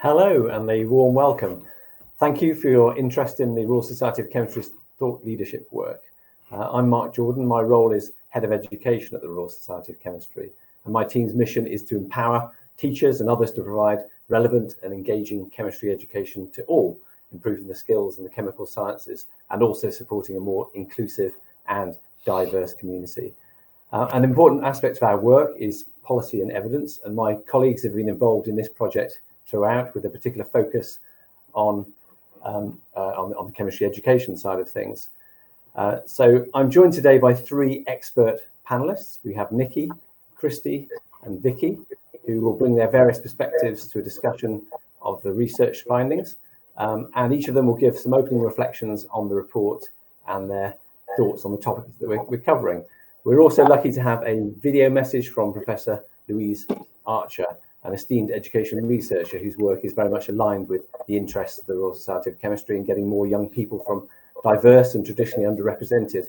Hello and a warm welcome. Thank you for your interest in the Royal Society of Chemistry's thought leadership work. I'm Mark Jordan. My role is Head of Education at the Royal Society of Chemistry, and my team's mission is to empower teachers and others to provide relevant and engaging chemistry education to all, improving the skills in the chemical sciences and also supporting a more inclusive and diverse community. An important aspect of our work is policy and evidence, and my colleagues have been involved in this project throughout with a particular focus on the chemistry education side of things. So I'm joined today by three expert panelists. We have Nikki, Kristy and Vicky, who will bring their various perspectives to a discussion of the research findings. And each of them will give some opening reflections on the report and their thoughts on the topics that we're covering. We're also lucky to have a video message from Professor Louise Archer, an esteemed education researcher whose work is very much aligned with the interests of the Royal Society of Chemistry in getting more young people from diverse and traditionally underrepresented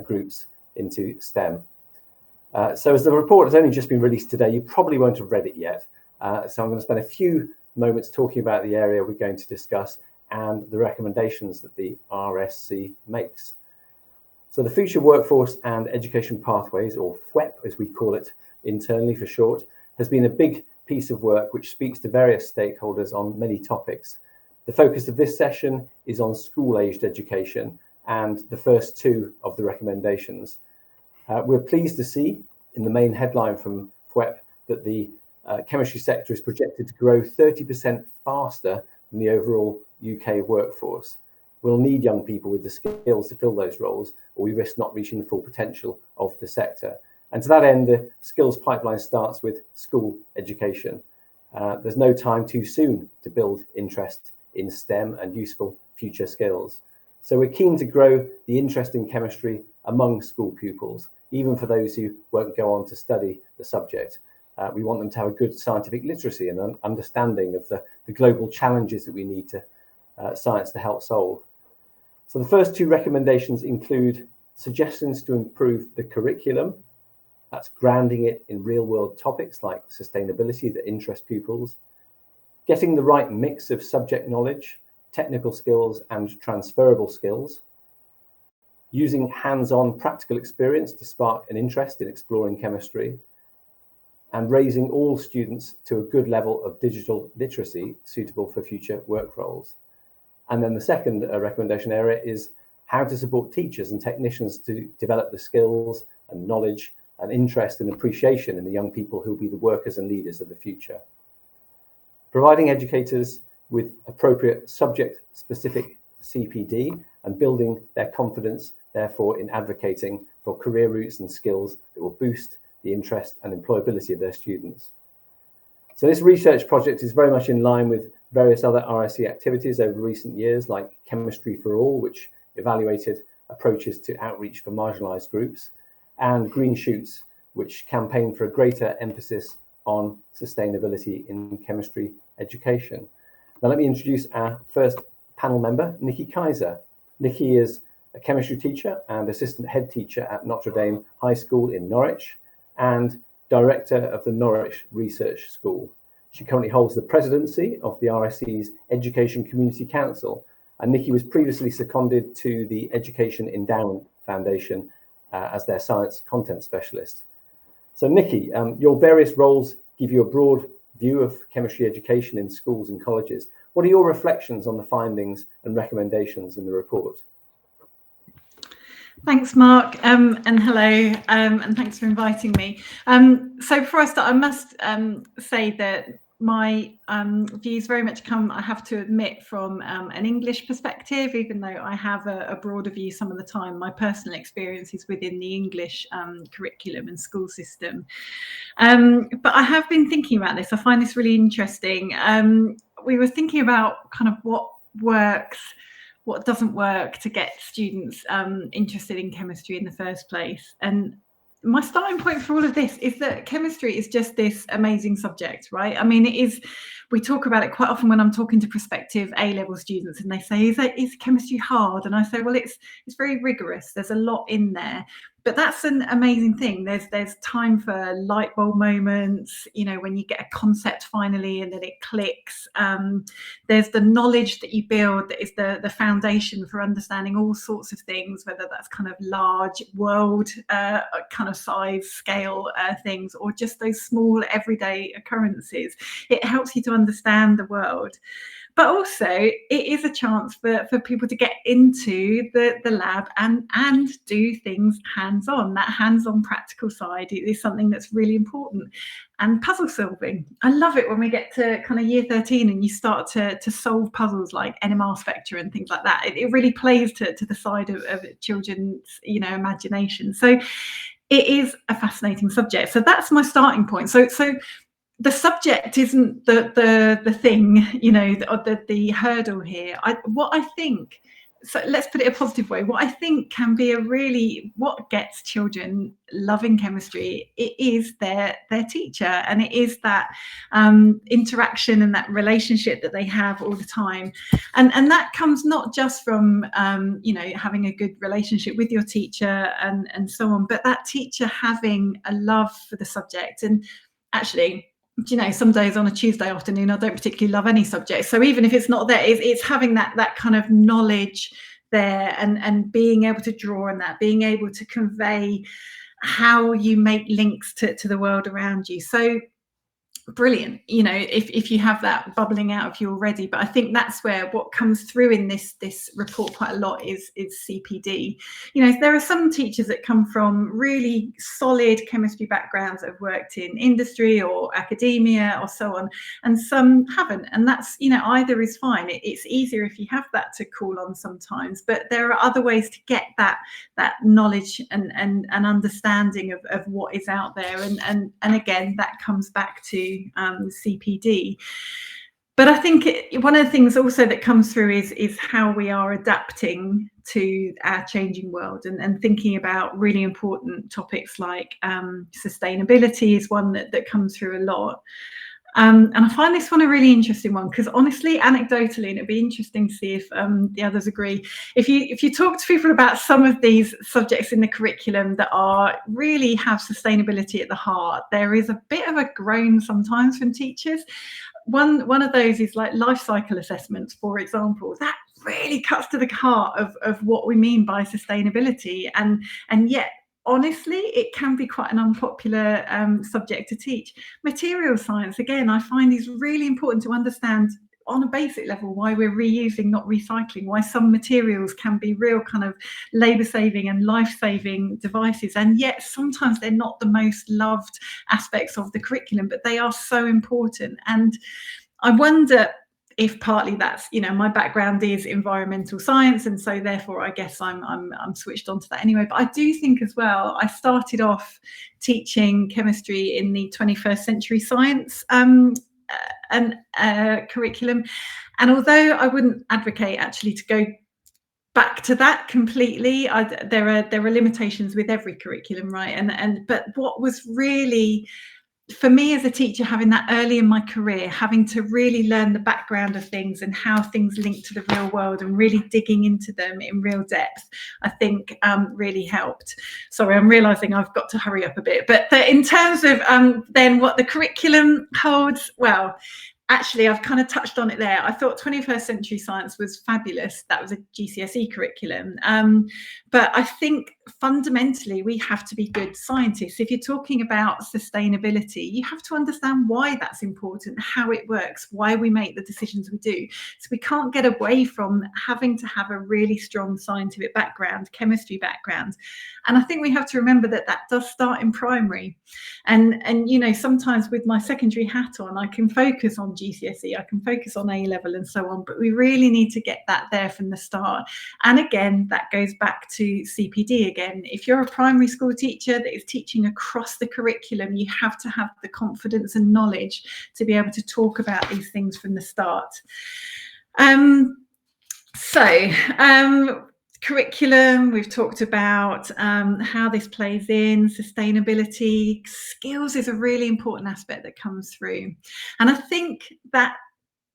groups into STEM. So as the report has only just been released today, you probably won't have read it yet. So I'm going to spend a few moments talking about the area we're going to discuss and the recommendations that the RSC makes. So the Future Workforce and Education Pathways, or FWEP as we call it internally for short, has been a big piece of work which speaks to various stakeholders on many topics. The focus of this session is on school-aged education and the first two of the recommendations. We're pleased to see in the main headline from FWEP that the chemistry sector is projected to grow 30% faster than the overall UK workforce. We'll need young people with the skills to fill those roles, or we risk not reaching the full potential of the sector. And to that end, the skills pipeline starts with school education. There's no time too soon to build interest in STEM and useful future skills. So we're keen to grow the interest in chemistry among school pupils, even for those who won't go on to study the subject. We want them to have a good scientific literacy and an understanding of the global challenges that we need to science to help solve. So the first two recommendations include suggestions to improve the curriculum. That's grounding it in real-world topics like sustainability that interest pupils, getting the right mix of subject knowledge, technical skills and transferable skills, using hands-on practical experience to spark an interest in exploring chemistry, and raising all students to a good level of digital literacy suitable for future work roles. And then the second recommendation area is how to support teachers and technicians to develop the skills and knowledge and interest and appreciation in the young people who will be the workers and leaders of the future. Providing educators with appropriate subject-specific CPD and building their confidence, therefore, in advocating for career routes and skills that will boost the interest and employability of their students. So this research project is very much in line with various other RSC activities over recent years, like Chemistry for All, which evaluated approaches to outreach for marginalised groups, and Green Shoots, which campaign for a greater emphasis on sustainability in chemistry education. Now let me introduce our first panel member, Nikki Kaiser. Nikki is a chemistry teacher and assistant head teacher at Notre High School in Norwich and director of the Norwich Research School. She currently holds the presidency of the RSC's Education Community Council, and Nikki was previously seconded to the Education Endowment Foundation as their science content specialist. So Nikki, your various roles give you a broad view of chemistry education in schools and colleges. What are your reflections on the findings and recommendations in the report? Thanks, Mark, and hello, and thanks for inviting me. So before I start, I must say that my views very much come, I have to admit, from an English perspective, even though I have a broader view some of the time. My personal experience is within the English curriculum and school system. But I have been thinking about this. I find this really interesting. We were thinking about kind of what works, what doesn't work to get students interested in chemistry in the first place. And my starting point for all of this is that chemistry is just this amazing subject, right? I mean, it is, we talk about it quite often when I'm talking to prospective A-level students and they say, is chemistry hard? And I say, well, it's very rigorous. There's a lot in there, but that's an amazing thing. There's time for light bulb moments, you know, when you get a concept finally and then it clicks. There's the knowledge that you build that is the foundation for understanding all sorts of things, whether that's kind of large world kind of size scale things, or just those small everyday occurrences. It helps you to understand the world. But also it is a chance for people to get into the lab and do things hands-on. That hands-on practical side is something that's really important. And puzzle solving. I love it when we get to kind of year 13 and you start to solve puzzles like NMR spectra and things like that. It really plays to the side of children's, you know, imagination. So it is a fascinating subject. So that's my starting point. So the subject isn't the thing, you know, the hurdle here. What I think, so let's put it a positive way, what I think can be what gets children loving chemistry, it is their teacher, and it is that interaction and that relationship that they have all the time, and that comes not just from you know, having a good relationship with your teacher and so on, but that teacher having a love for the subject. And actually, you know, some days on a Tuesday afternoon, I don't particularly love any subject. So even if it's not there, it's having that kind of knowledge there, and being able to draw on that, being able to convey how you make links to the world around you. So brilliant, you know, if you have that bubbling out of you already. But I think that's where what comes through in this report quite a lot is CPD. You know, there are some teachers that come from really solid chemistry backgrounds that have worked in industry or academia or so on, and some haven't, and that's, you know, either is fine. It's easier if you have that to call on sometimes, but there are other ways to get that knowledge and understanding of what is out there, and again, that comes back to CPD. But I think one of the things also that comes through is how we are adapting to our changing world, and thinking about really important topics like sustainability is one that comes through a lot. And I find this one a really interesting one, because honestly, anecdotally, and it'd be interesting to see if the others agree, if you talk to people about some of these subjects in the curriculum that really have sustainability at the heart, there is a bit of a groan sometimes from teachers. One of those is like life cycle assessments, for example. That really cuts to the heart of what we mean by sustainability, and yet honestly, it can be quite an unpopular subject to teach. Material science, again, I find is really important to understand on a basic level why we're reusing, not recycling, why some materials can be real kind of labour-saving and life-saving devices, and yet sometimes they're not the most loved aspects of the curriculum, but they are so important. And I wonder if partly that's, you know, my background is environmental science, and so therefore I guess I'm switched on to that anyway. But I do think as well, I started off teaching chemistry in the 21st century science curriculum, and although I wouldn't advocate actually to go back to that completely, there are limitations with every curriculum, right? But what was really, for me as a teacher, having that early in my career, having to really learn the background of things and how things link to the real world, and really digging into them in real depth, I think really helped. Sorry, I'm realizing I've got to hurry up a bit, but in terms of then what the curriculum holds, well, actually, I've kind of touched on it there. I thought 21st century science was fabulous. That was a GCSE curriculum. But I think fundamentally, we have to be good scientists. If you're talking about sustainability, you have to understand why that's important, how it works, why we make the decisions we do. So we can't get away from having to have a really strong scientific background, chemistry background. And I think we have to remember that does start in primary. And you know, sometimes with my secondary hat on, I can focus on GCSE, I can focus on A level and so on, but we really need to get that there from the start. And again, that goes back to CPD again. If you're a primary school teacher that is teaching across the curriculum, you have to have the confidence and knowledge to be able to talk about these things from the start. Curriculum, we've talked about how this plays in, sustainability, skills is a really important aspect that comes through. And I think that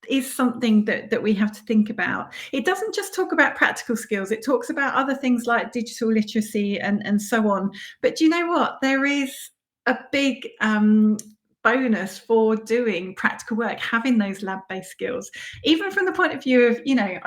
is something that we have to think about. It doesn't just talk about practical skills, it talks about other things like digital literacy and so on. But do you know what? There is a big bonus for doing practical work, having those lab-based skills, even from the point of view of, you know,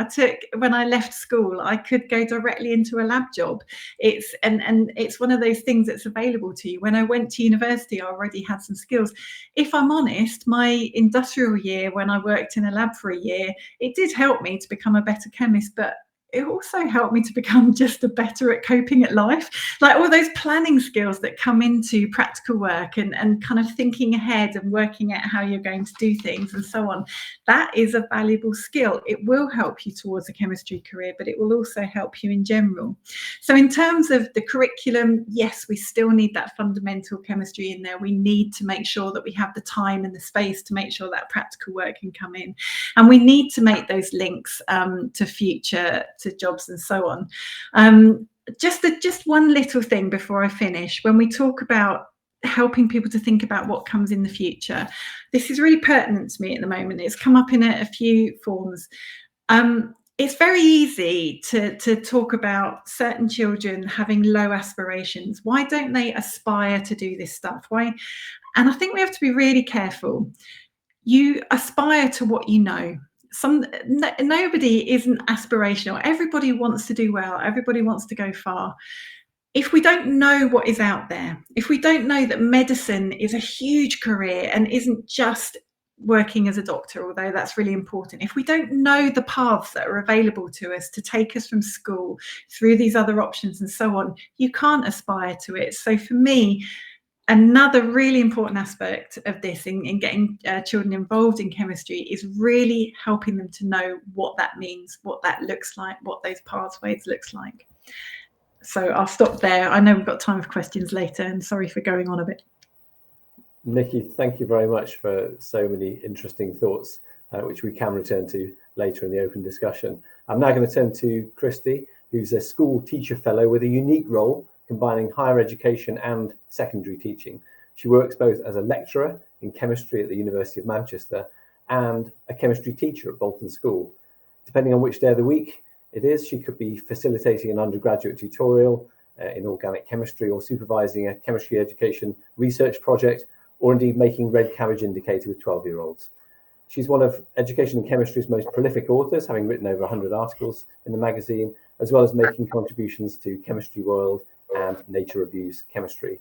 when I left school, I could go directly into a lab job. It's one of those things that's available to you. When I went to university, I already had some skills. If I'm honest, my industrial year, when I worked in a lab for a year, it did help me to become a better chemist, but it also helped me to become just better at coping at life. Like all those planning skills that come into practical work and kind of thinking ahead and working out how you're going to do things and so on. That is a valuable skill. It will help you towards a chemistry career, but it will also help you in general. So in terms of the curriculum, yes, we still need that fundamental chemistry in there. We need to make sure that we have the time and the space to make sure that practical work can come in. And we need to make those links to future, to jobs and so on. Just one little thing before I finish. When we talk about helping people to think about what comes in the future, this is really pertinent to me at the moment. It's come up in a few forms. It's very easy to talk about certain children having low aspirations. Why don't they aspire to do this stuff? Why? And I think we have to be really careful. You aspire to what you know. Nobody isn't aspirational. Everybody wants to do well. Everybody wants to go far. If we don't know what is out there, if we don't know that medicine is a huge career and isn't just working as a doctor, although that's really important, if we don't know the paths that are available to us to take us from school through these other options and so on, you can't aspire to it. So for me, another really important aspect of this in getting children involved in chemistry is really helping them to know what that means, what that looks like, what those pathways looks like. So I'll stop there. I know we've got time for questions later, and sorry for going on a bit. Nikki, thank you very much for so many interesting thoughts, which we can return to later in the open discussion. I'm now going to turn to Kristy, who's a school teacher fellow with a unique role combining higher education and secondary teaching. She works both as a lecturer in chemistry at the University of Manchester and a chemistry teacher at Bolton School. Depending on which day of the week it is, she could be facilitating an undergraduate tutorial in organic chemistry, or supervising a chemistry education research project, or indeed making red cabbage indicator with 12-year-olds. She's one of education and chemistry's most prolific authors, having written over 100 articles in the magazine, as well as making contributions to Chemistry World and Nature Reviews Chemistry.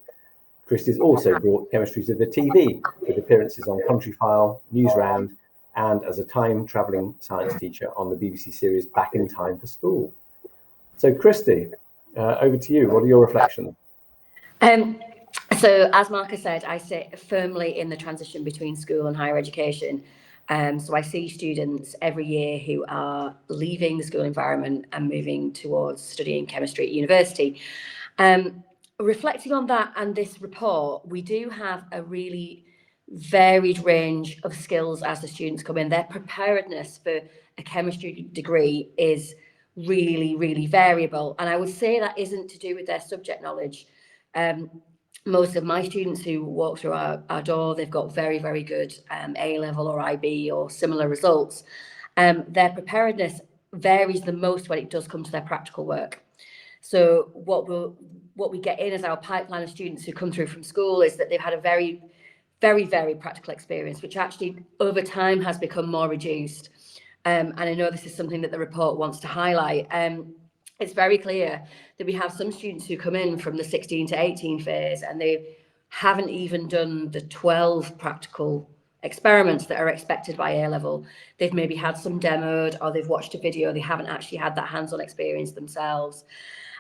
Kristy's also brought chemistry to the TV with appearances on Countryfile, Newsround, and as a time-travelling science teacher on the BBC series Back in Time for School. So Kristy, over to you. What are your reflections? So as Marcus said, I sit firmly in the transition between school and higher education. So I see students every year who are leaving the school environment and moving towards studying chemistry at university. Reflecting on that and this report, we do have a really varied range of skills as the students come in. Their preparedness for a chemistry degree is really, really variable. And I would say that isn't to do with their subject knowledge. Most of my students who walk through our door, they've got very, very good A-level or IB or similar results. Their preparedness varies the most when it does come to their practical work. So what we get in as our pipeline of students who come through from school is that they've had a very, very, very practical experience, which actually over time has become more reduced. And I know this is something that the report wants to highlight. It's very clear that we have some students who come in from the 16 to 18 phase and they haven't even done the 12 practical experiments that are expected by A-level. They've maybe had some demoed, or they've watched a video, they haven't actually had that hands-on experience themselves.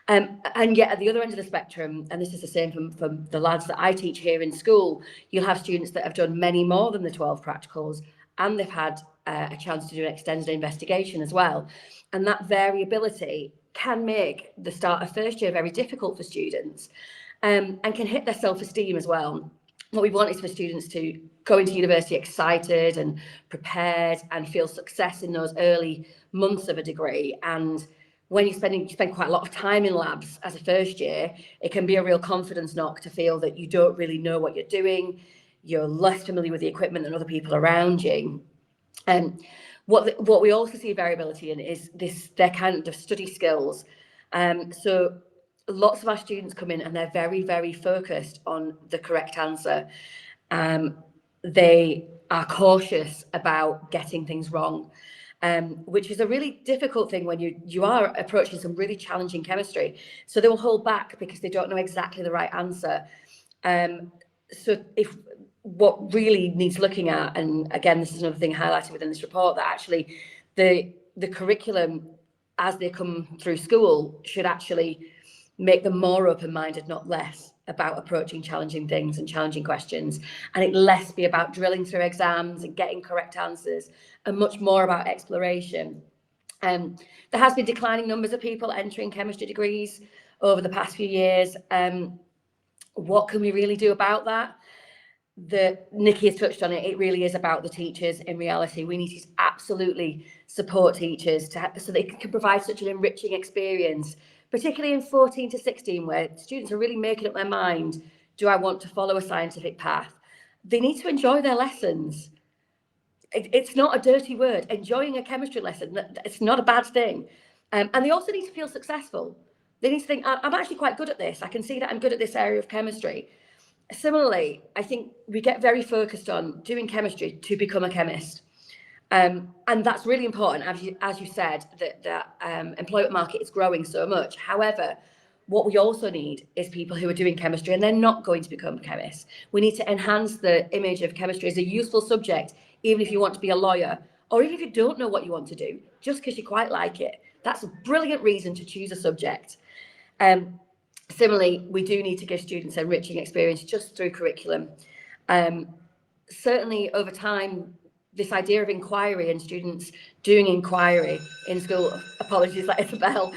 And yet at the other end of the spectrum, and this is the same from the lads that I teach here in school, you'll have students that have done many more than the 12 practicals, and they've had a chance to do an extended investigation as well. And that variability can make the start of first year very difficult for students, and can hit their self-esteem as well. What we want is for students to go into university excited and prepared and feel success in those early months of a degree. And when you spend quite a lot of time in labs as a first year, it can be a real confidence knock to feel that you don't really know what you're doing. You're less familiar with the equipment than other people around you. What we also see variability in is their kind of study skills. So lots of our students come in and they're very, very focused on the correct answer. They are cautious about getting things wrong, which is a really difficult thing when you are approaching some really challenging chemistry. So they will hold back because they don't know exactly the right answer. So if what really needs looking at, and again, this is another thing highlighted within this report, that actually the curriculum as they come through school should actually make them more open-minded, not less, about approaching challenging things and challenging questions, and it less be about drilling through exams and getting correct answers, and much more about exploration. There has been declining numbers of people entering chemistry degrees over the past few years. What can we really do about that? Nikki has touched on it. It really is about the teachers. In reality, we need to absolutely support teachers so they can provide such an enriching experience, particularly in 14 to 16, where students are really making up their mind, do I want to follow a scientific path? They need to enjoy their lessons. It's not a dirty word. Enjoying a chemistry lesson, it's not a bad thing. And they also need to feel successful. They need to think, I'm actually quite good at this. I can see that I'm good at this area of chemistry. Similarly, I think we get very focused on doing chemistry to become a chemist. And that's really important, as you said, that employment market is growing so much. However, what we also need is people who are doing chemistry and they're not going to become chemists. We need to enhance the image of chemistry as a useful subject, even if you want to be a lawyer, or even if you don't know what you want to do, just because you quite like it. That's a brilliant reason to choose a subject. Similarly, we do need to give students enriching experience just through curriculum. Certainly over time, this idea of inquiry and students doing inquiry in school, apologies like Isabel,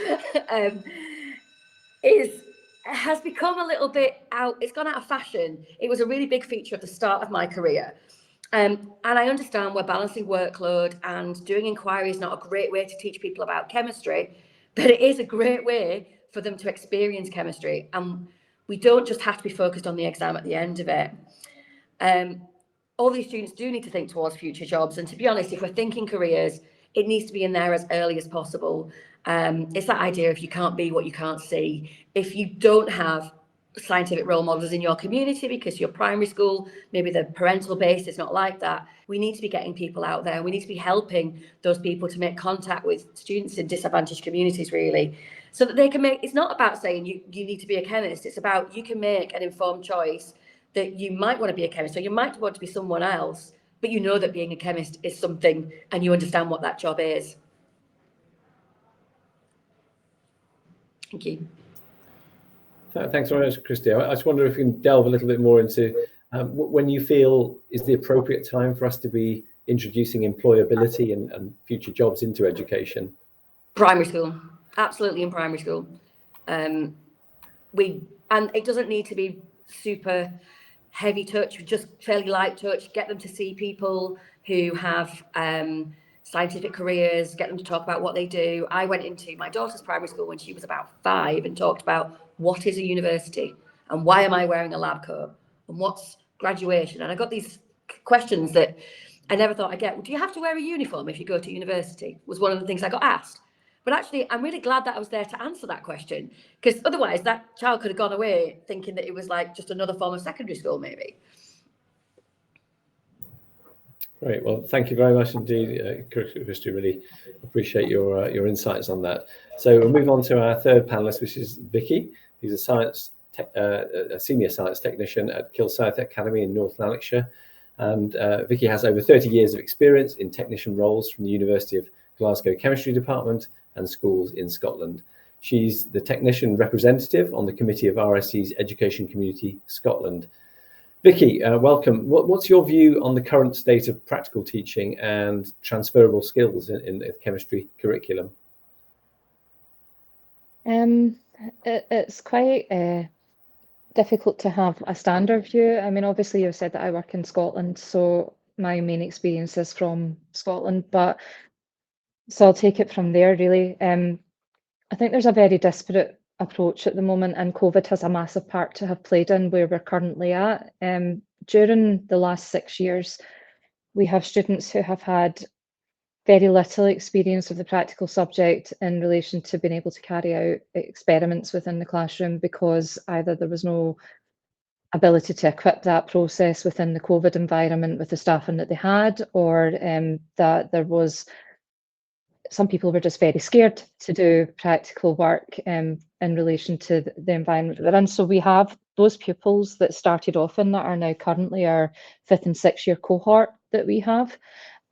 has become a little bit out, it's gone out of fashion. It was a really big feature at the start of my career. And I understand we're balancing workload and doing inquiry is not a great way to teach people about chemistry, but it is a great way for them to experience chemistry. And we don't just have to be focused on the exam at the end of it. All these students do need to think towards future jobs. And to be honest, if we're thinking careers, it needs to be in there as early as possible. It's that idea of you can't be what you can't see. If you don't have scientific role models in your community because your primary school, maybe the parental base is not like that, we need to be getting people out there. We need to be helping those people to make contact with students in disadvantaged communities, really, so that they can make, it's not about saying you need to be a chemist, it's about you can make an informed choice that you might want to be a chemist or you might want to be someone else, but you know that being a chemist is something and you understand what that job is. Thank you. Thanks very much, Kristy. I just wonder if you can delve a little bit more into when you feel is the appropriate time for us to be introducing employability and future jobs into education. Primary school, absolutely, in primary school. And it doesn't need to be super heavy touch, just fairly light touch. Get them to see people who have scientific careers, get them to talk about what they do. I went into my daughter's primary school when she was about 5 and talked about what is a university and why am I wearing a lab coat and what's graduation. And I got these questions that I never thought I'd get. Do you have to wear a uniform if you go to university? Was one of the things I got asked. But actually, I'm really glad that I was there to answer that question, because otherwise that child could have gone away thinking that it was like just another form of secondary school, maybe. Great. Well, thank you very much indeed, Kristy. Really appreciate your insights on that. So we'll move on to our third panelist, which is Vicky, who's a senior science technician at Kilsyth Academy in North Lanarkshire. And Vicky has over 30 years of experience in technician roles from the University of Glasgow Chemistry Department and schools in Scotland. She's the technician representative on the committee of RSC's Education Community Scotland. Vicky, welcome. What's your view on the current state of practical teaching and transferable skills in the chemistry curriculum? It's quite difficult to have a standard view. I mean, obviously you've said that I work in Scotland, so my main experience is from Scotland, but so I'll take it from there, really. I think there's a very disparate approach at the moment, and COVID has a massive part to have played in where we're currently at. During the last 6 years, We have students who have had very little experience of the practical subject in relation to being able to carry out experiments within the classroom, because either there was no ability to equip that process within the COVID environment with the staffing that they had, or that there was, some people were just very scared to do practical work in relation to the environment they're in. So we have those pupils that started off in that are now currently our 5th and 6th year cohort that we have.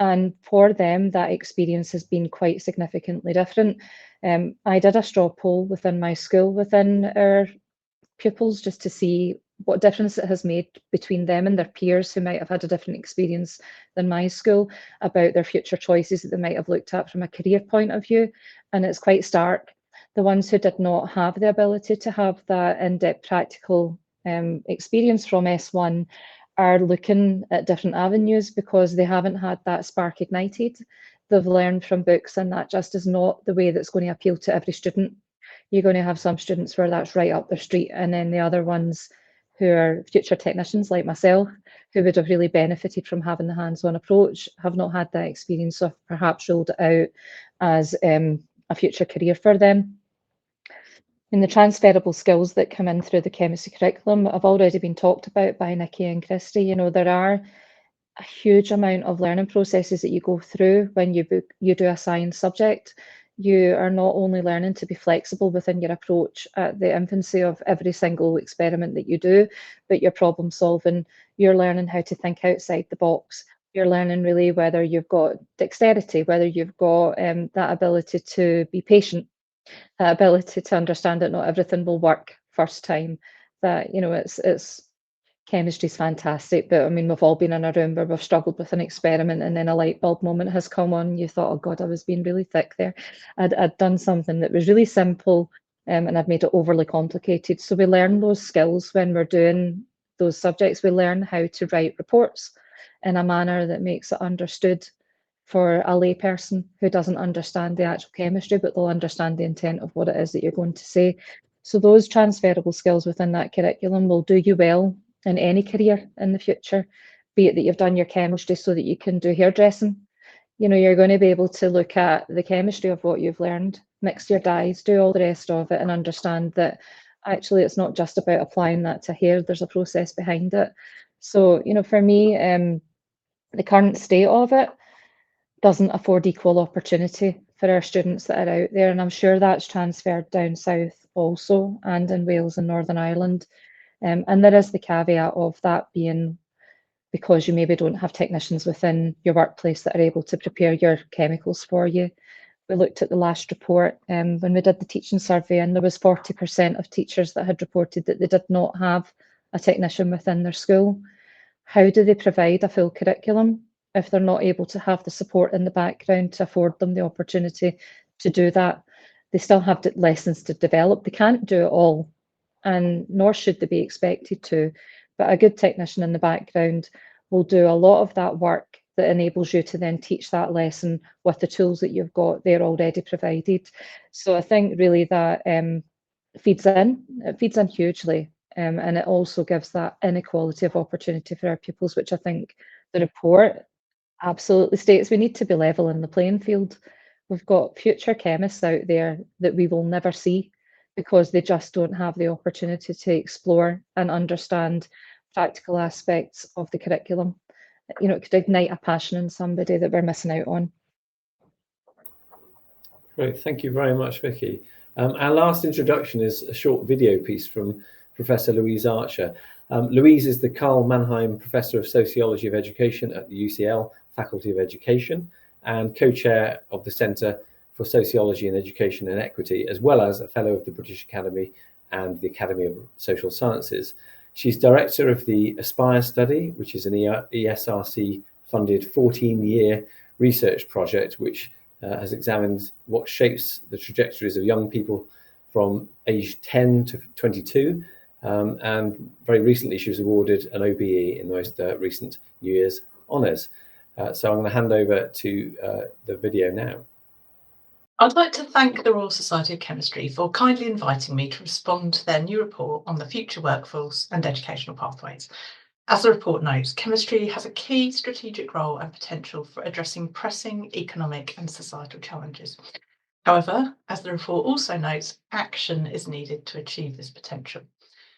And for them, that experience has been quite significantly different. I did a straw poll within my school, within our pupils, just to see what difference it has made between them and their peers who might have had a different experience than my school about their future choices that they might have looked at from a career point of view. And it's quite stark. The ones who did not have the ability to have that in-depth practical experience from S1 are looking at different avenues because they haven't had that spark ignited. They've learned from books, and that just is not the way that's going to appeal to every student. You're going to have some students where that's right up their street, and then the other ones who are future technicians like myself, who would have really benefited from having the hands-on approach, have not had that experience, or perhaps ruled it out as a future career for them. And the transferable skills that come in through the chemistry curriculum have already been talked about by Nikki and Kristy. You know, there are a huge amount of learning processes that you go through when you do a science subject. You are not only learning to be flexible within your approach at the infancy of every single experiment that you do, but you're problem solving, you're learning how to think outside the box. You're learning really whether you've got dexterity, whether you've got that ability to be patient, that ability to understand that not everything will work first time. That, you know, it's chemistry's fantastic, but I mean, we've all been in a room where we've struggled with an experiment and then a light bulb moment has come on. You thought, oh God, I was being really thick there. I'd done something that was really simple and I'd made it overly complicated. So we learn those skills when we're doing those subjects. We learn how to write reports in a manner that makes it understood for a layperson who doesn't understand the actual chemistry, but they'll understand the intent of what it is that you're going to say. So those transferable skills within that curriculum will do you well in any career in the future, be it that you've done your chemistry so that you can do hairdressing. You know, you're going to be able to look at the chemistry of what you've learned, mix your dyes, do all the rest of it, and understand that actually it's not just about applying that to hair, there's a process behind it. So, you know, for me, the current state of it doesn't afford equal opportunity for our students that are out there, and I'm sure that's transferred down south also, and in Wales and Northern Ireland. And there is the caveat of that being because you maybe don't have technicians within your workplace that are able to prepare your chemicals for you. We looked at the last report when we did the teaching survey, and there was 40% of teachers that had reported that they did not have a technician within their school. How do they provide a full curriculum if they're not able to have the support in the background to afford them the opportunity to do that? They still have lessons to develop. They can't do it all, and nor should they be expected to, but a good technician in the background will do a lot of that work that enables you to then teach that lesson with the tools that you've got there already provided. So I think really that feeds in hugely, and it also gives that inequality of opportunity for our pupils, which I think the report absolutely states we need to be level in the playing field. We've got future chemists out there that we will never see because they just don't have the opportunity to explore and understand practical aspects of the curriculum. You know, it could ignite a passion in somebody that we're missing out on. Great, thank you very much, Vicky. Our last introduction is a short video piece from Professor Louise Archer. Louise is the Carl Mannheim Professor of Sociology of Education at the UCL Faculty of Education and co-chair of the Centre for Sociology and Education and Equity, as well as a Fellow of the British Academy and the Academy of Social Sciences. She's director of the Aspire study, which is an ESRC-funded 14-year research project, which has examined what shapes the trajectories of young people from age 10 to 22. And very recently, she was awarded an OBE in the most recent New Year's honours. So I'm going to hand over to the video now. I'd like to thank the Royal Society of Chemistry for kindly inviting me to respond to their new report on the future workforce and educational pathways. As the report notes, chemistry has a key strategic role and potential for addressing pressing economic and societal challenges. However, as the report also notes, action is needed to achieve this potential.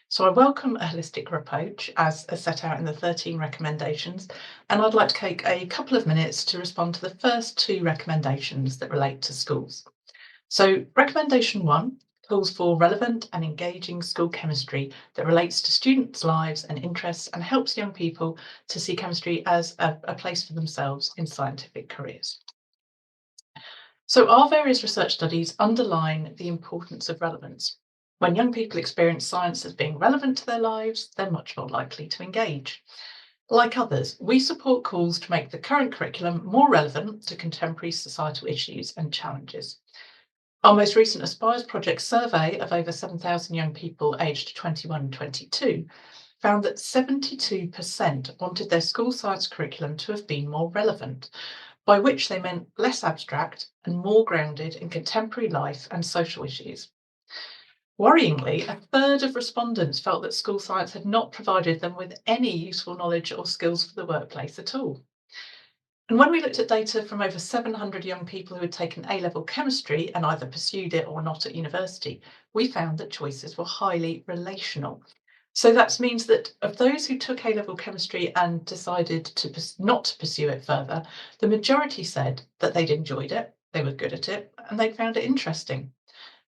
So I welcome a holistic approach as set out in the 13 recommendations, and I'd like to take a couple of minutes to respond to the first 2 recommendations that relate to schools. So recommendation 1 calls for relevant and engaging school chemistry that relates to students' lives and interests and helps young people to see chemistry as a place for themselves in scientific careers. So our various research studies underline the importance of relevance. When young people experience science as being relevant to their lives, they're much more likely to engage. Like others, we support calls to make the current curriculum more relevant to contemporary societal issues and challenges. Our most recent Aspires Project survey of over 7,000 young people aged 21 and 22 found that 72% wanted their school science curriculum to have been more relevant, by which they meant less abstract and more grounded in contemporary life and social issues. Worryingly, a third of respondents felt that school science had not provided them with any useful knowledge or skills for the workplace at all. And when we looked at data from over 700 young people who had taken A-level chemistry and either pursued it or not at university, we found that choices were highly relational. So that means that of those who took A-level chemistry and decided not to pursue it further, the majority said that they'd enjoyed it, they were good at it, and they'd found it interesting.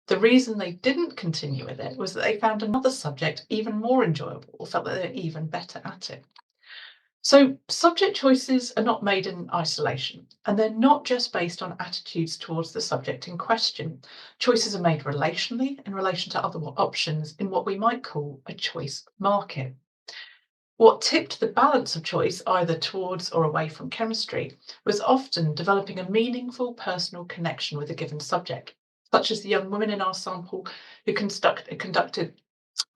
The reason they didn't continue with it was that they found another subject even more enjoyable or felt that they were even better at it. So subject choices are not made in isolation, and they're not just based on attitudes towards the subject in question. Choices are made relationally in relation to other options in what we might call a choice market. What tipped the balance of choice either towards or away from chemistry was often developing a meaningful personal connection with a given subject, such as the young woman in our sample who conducted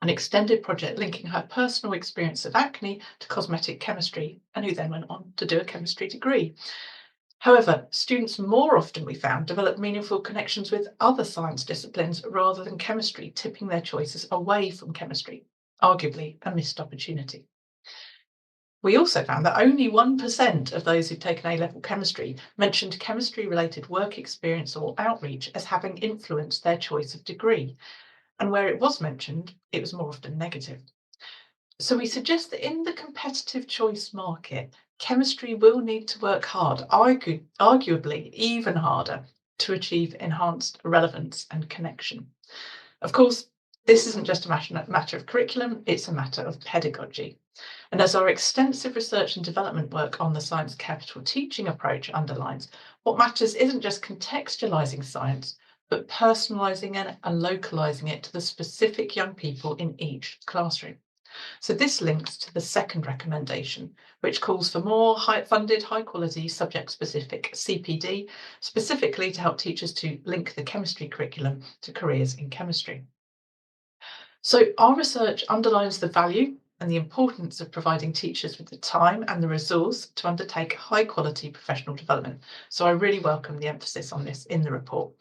an extended project linking her personal experience of acne to cosmetic chemistry, and who then went on to do a chemistry degree. However, students more often, we found, developed meaningful connections with other science disciplines rather than chemistry, tipping their choices away from chemistry, arguably a missed opportunity. We also found that only 1% of those who'd taken A-level chemistry mentioned chemistry-related work experience or outreach as having influenced their choice of degree. And where it was mentioned, it was more often negative. So we suggest that in the competitive choice market, chemistry will need to work hard, arguably even harder, to achieve enhanced relevance and connection. Of course, this isn't just a matter of curriculum, it's a matter of pedagogy. And as our extensive research and development work on the science capital teaching approach underlines, what matters isn't just contextualising science, but personalising it and localising it to the specific young people in each classroom. So this links to the second recommendation, which calls for more funded, high-quality, subject-specific CPD, specifically to help teachers to link the chemistry curriculum to careers in chemistry. So our research underlines the value and the importance of providing teachers with the time and the resource to undertake high-quality professional development. So I really welcome the emphasis on this in the report.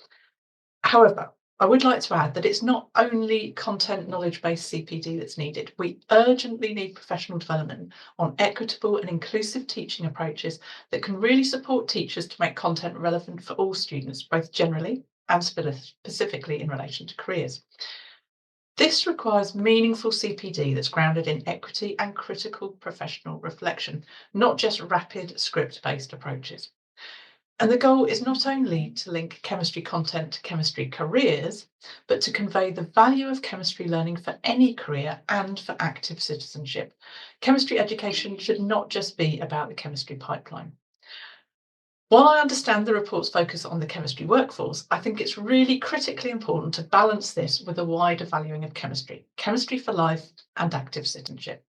However, I would like to add that it's not only content knowledge-based CPD that's needed. We urgently need professional development on equitable and inclusive teaching approaches that can really support teachers to make content relevant for all students, both generally and specifically in relation to careers. This requires meaningful CPD that's grounded in equity and critical professional reflection, not just rapid script-based approaches. And the goal is not only to link chemistry content to chemistry careers, but to convey the value of chemistry learning for any career and for active citizenship. Chemistry education should not just be about the chemistry pipeline. While I understand the report's focus on the chemistry workforce, I think it's really critically important to balance this with a wider valuing of chemistry for life and active citizenship.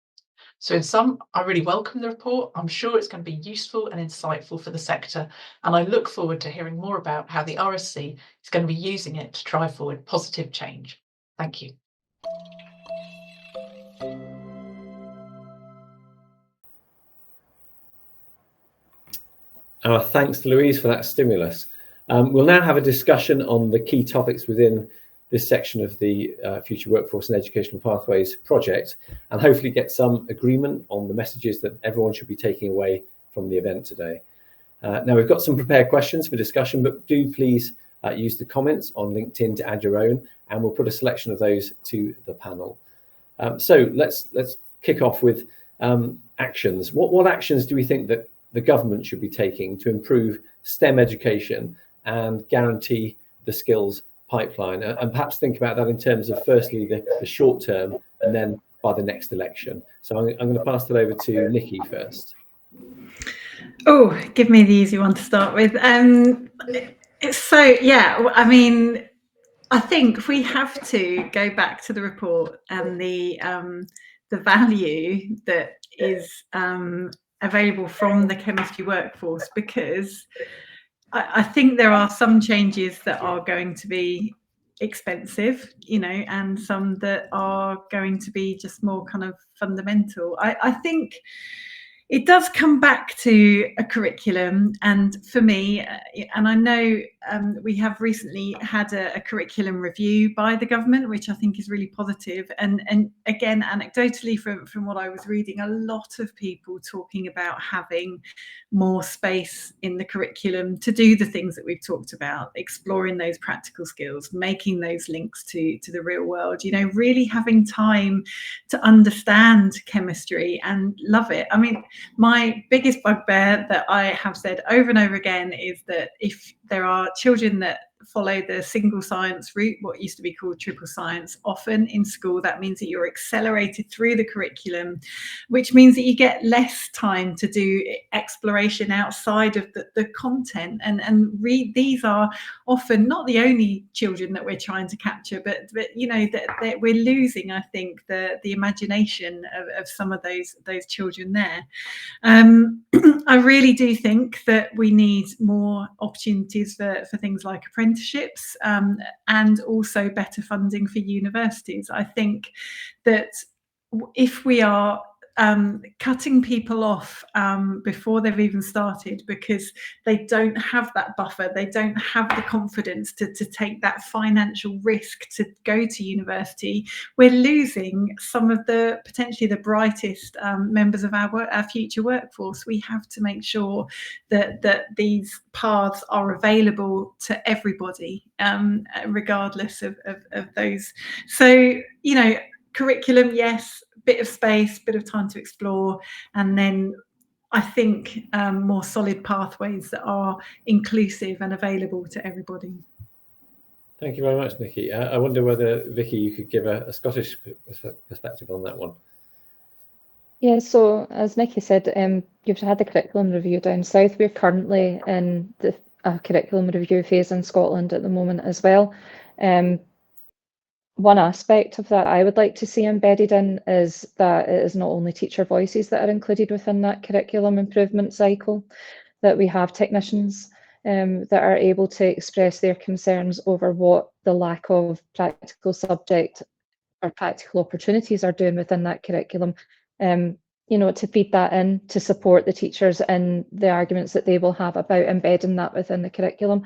So in sum, I really welcome the report. I'm sure it's going to be useful and insightful for the sector, and I look forward to hearing more about how the RSC is going to be using it to drive forward positive change. Thank you. Our thanks to Louise for that stimulus. We'll now have a discussion on the key topics within this section of the Future Workforce and Educational Pathways project, and hopefully get some agreement on the messages that everyone should be taking away from the event today. Now, we've got some prepared questions for discussion, but do please use the comments on LinkedIn to add your own, and we'll put a selection of those to the panel. So let's kick off with actions. What actions do we think that the government should be taking to improve STEM education and guarantee the skills pipeline? And perhaps think about that in terms of firstly the short term, and then by the next election. So I'm going to pass it over to Nikki first. Oh, give me the easy one to start with. I mean, I think we have to go back to the report and the value that is available from the chemistry workforce, because I think there are some changes that are going to be expensive, and some that are going to be just more kind of fundamental. I think it does come back to a curriculum, and for me, and I know we have recently had a curriculum review by the government, which I think is really positive. And again, anecdotally from what I was reading, a lot of people talking about having more space in the curriculum to do the things that we've talked about, exploring those practical skills, making those links to the real world, really having time to understand chemistry and love it. I mean, my biggest bugbear that I have said over and over again is that if there are children that follow the single science route, what used to be called triple science, often in school, that means that you're accelerated through the curriculum, which means that you get less time to do exploration outside of the content. And these are often not the only children that we're trying to capture, but that we're losing, I think, the imagination of some of those children there. I really do think that we need more opportunities for things like apprenticeships, and also better funding for universities. I think that if we are cutting people off before they've even started because they don't have that buffer, they don't have the confidence to take that financial risk to go to university, we're losing some of the potentially the brightest members of our future workforce. We have to make sure that these paths are available to everybody, regardless of those. So, curriculum, yes, bit of space, bit of time to explore, and then I think more solid pathways that are inclusive and available to everybody. Thank you very much, Nikki. I wonder whether, Vicky, you could give a Scottish perspective on that one. Yeah, so as Nikki said, you've had the curriculum review down south. We're currently in the curriculum review phase in Scotland at the moment as well. One aspect of that I would like to see embedded in is that it is not only teacher voices that are included within that curriculum improvement cycle, that we have technicians that are able to express their concerns over what the lack of practical subject or practical opportunities are doing within that curriculum, to feed that in, to support the teachers in the arguments that they will have about embedding that within the curriculum.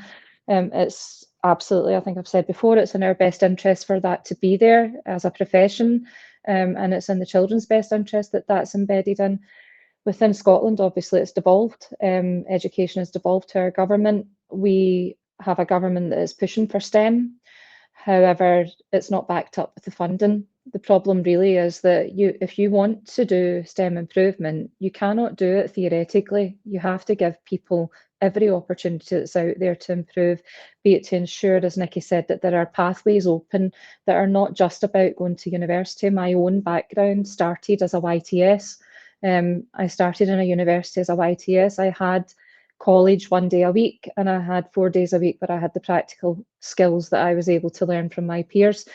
It's absolutely, I think I've said before, it's in our best interest for that to be there as a profession, and it's in the children's best interest that that's embedded in. Within Scotland, obviously, it's devolved. Education has devolved to our government. We have a government that is pushing for STEM. However, it's not backed up with the funding. The problem really is that if you want to do STEM improvement, you cannot do it theoretically. You have to give people every opportunity that's out there to improve, be it to ensure, as Nikki said, that there are pathways open that are not just about going to university. My own background started as a YTS. I started in a university as a YTS. I had college 1 day a week, and I had 4 days a week, but I had the practical skills that I was able to learn from my peers.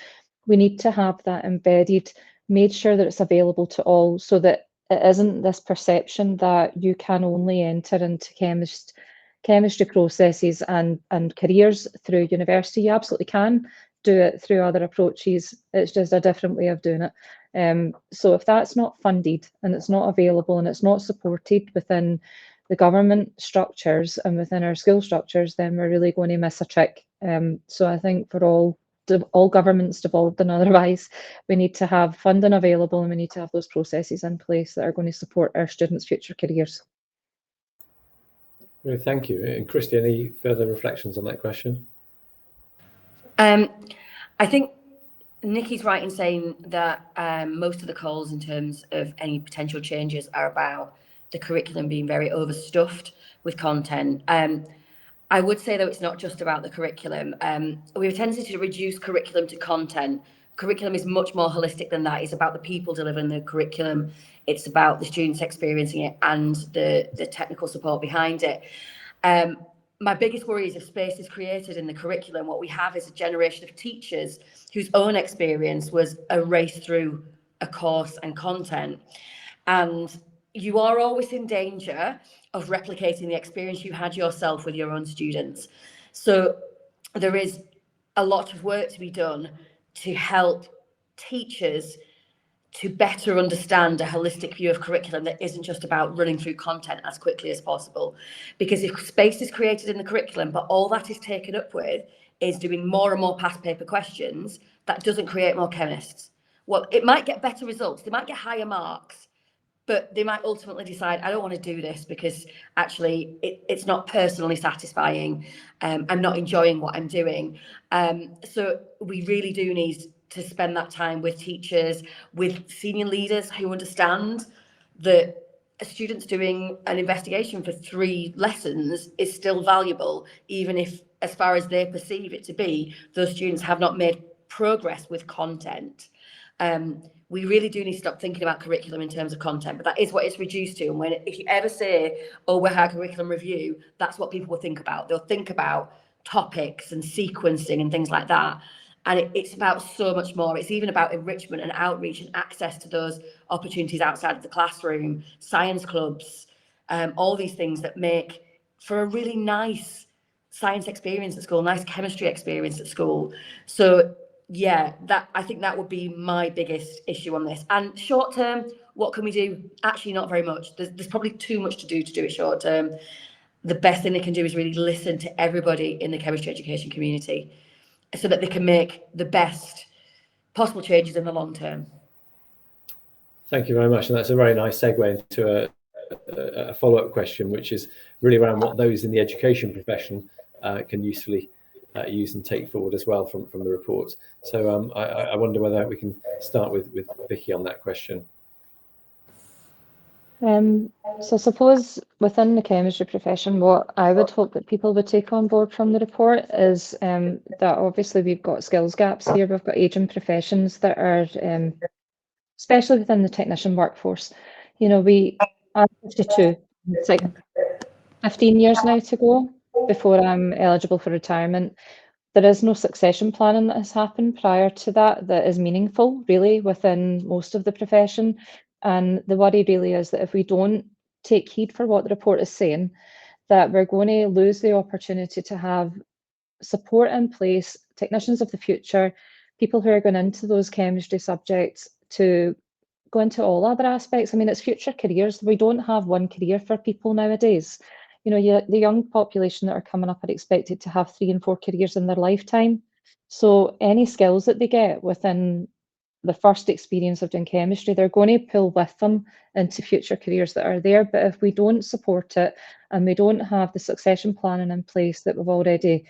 We need to have that embedded, made sure that it's available to all, so that it isn't this perception that you can only enter into chemistry processes and careers through university. You absolutely can do it through other approaches. It's just a different way of doing it. So if that's not funded and it's not available and it's not supported within the government structures and within our school structures, then we're really going to miss a trick. So I think for all all governments devolved and otherwise, we need to have funding available and we need to have those processes in place that are going to support our students' future careers. Well, thank you. And Kristy, any further reflections on that question? I think Nikki's right in saying that most of the calls in terms of any potential changes are about the curriculum being very overstuffed with content. I would say, though, it's not just about the curriculum. We have a tendency to reduce curriculum to content. Curriculum is much more holistic than that. It's about the people delivering the curriculum. It's about the students experiencing it and the technical support behind it. My biggest worry is if space is created in the curriculum, what we have is a generation of teachers whose own experience was a race through a course and content. And you are always in danger of replicating the experience you had yourself with your own students. So there is a lot of work to be done to help teachers to better understand a holistic view of curriculum that isn't just about running through content as quickly as possible. Because if space is created in the curriculum, but all that is taken up with is doing more and more past paper questions, that doesn't create more chemists. Well, it might get better results, they might get higher marks, but they might ultimately decide, I don't want to do this because actually it's not personally satisfying. I'm not enjoying what I'm doing. So we really do need to spend that time with teachers, with senior leaders who understand that students doing an investigation for 3 lessons is still valuable, even if, as far as they perceive it to be, those students have not made progress with content. We really do need to stop thinking about curriculum in terms of content, but that is what it's reduced to. And if you ever say, oh, we're having a curriculum review, that's what people will think about. They'll think about topics and sequencing and things like that. And it's about so much more. It's even about enrichment and outreach and access to those opportunities outside of the classroom, science clubs, all these things that make for a really nice science experience at school, nice chemistry experience at school. So yeah, I think that would be my biggest issue on this. And short term, what can we do? Actually, not very much. There's probably too much to do it short term. The best thing they can do is really listen to everybody in the chemistry education community so that they can make the best possible changes in the long term. Thank you very much. And that's a very nice segue into a follow-up question, which is really around what those in the education profession can usefully use and take forward as well from the report. So I wonder whether we can start with Vicky on that question. So I suppose within the chemistry profession, what I would hope that people would take on board from the report is that obviously we've got skills gaps here. We've got ageing professions that are, especially within the technician workforce. You know, I'm 52, it's like 15 years now to go before I'm eligible for retirement. There is no succession planning that has happened prior to that is meaningful, really, within most of the profession. And the worry really is that if we don't take heed for what the report is saying, that we're going to lose the opportunity to have support in place, technicians of the future, people who are going into those chemistry subjects to go into all other aspects. I mean, it's future careers. We don't have one career for people nowadays. You know, the young population that are coming up are expected to have 3 and 4 careers in their lifetime. So any skills that they get within the first experience of doing chemistry, they're going to pull with them into future careers that are there. But if we don't support it and we don't have the succession planning in place that we've already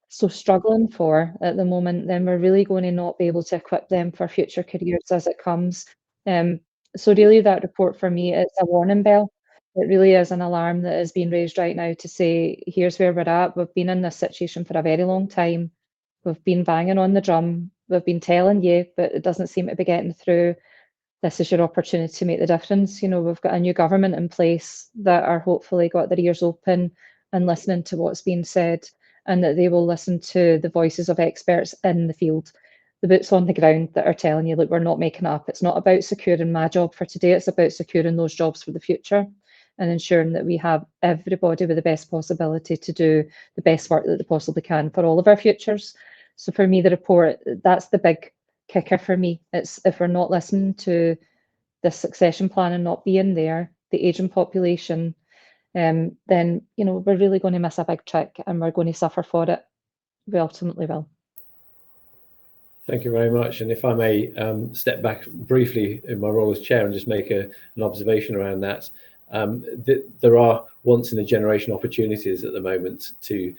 so struggling for at the moment, then we're really going to not be able to equip them for future careers as it comes. So really that report for me is a warning bell. It really is an alarm that is being raised right now to say, here's where we're at. We've been in this situation for a very long time. We've been banging on the drum. We've been telling you, but it doesn't seem to be getting through. This is your opportunity to make the difference. You know, we've got a new government in place that are hopefully got their ears open and listening to what's being said, and that they will listen to the voices of experts in the field, the boots on the ground that are telling you, look, we're not making it up. It's not about securing my job for today. It's about securing those jobs for the future and ensuring that we have everybody with the best possibility to do the best work that they possibly can for all of our futures. So for me, the report, that's the big kicker for me. It's if we're not listening to the succession plan and not being there, the ageing population, then, you know, we're really going to miss a big trick and we're going to suffer for it. We ultimately will. Thank you very much. And if I may step back briefly in my role as chair and just make an observation around that, there are once in a generation opportunities at the moment to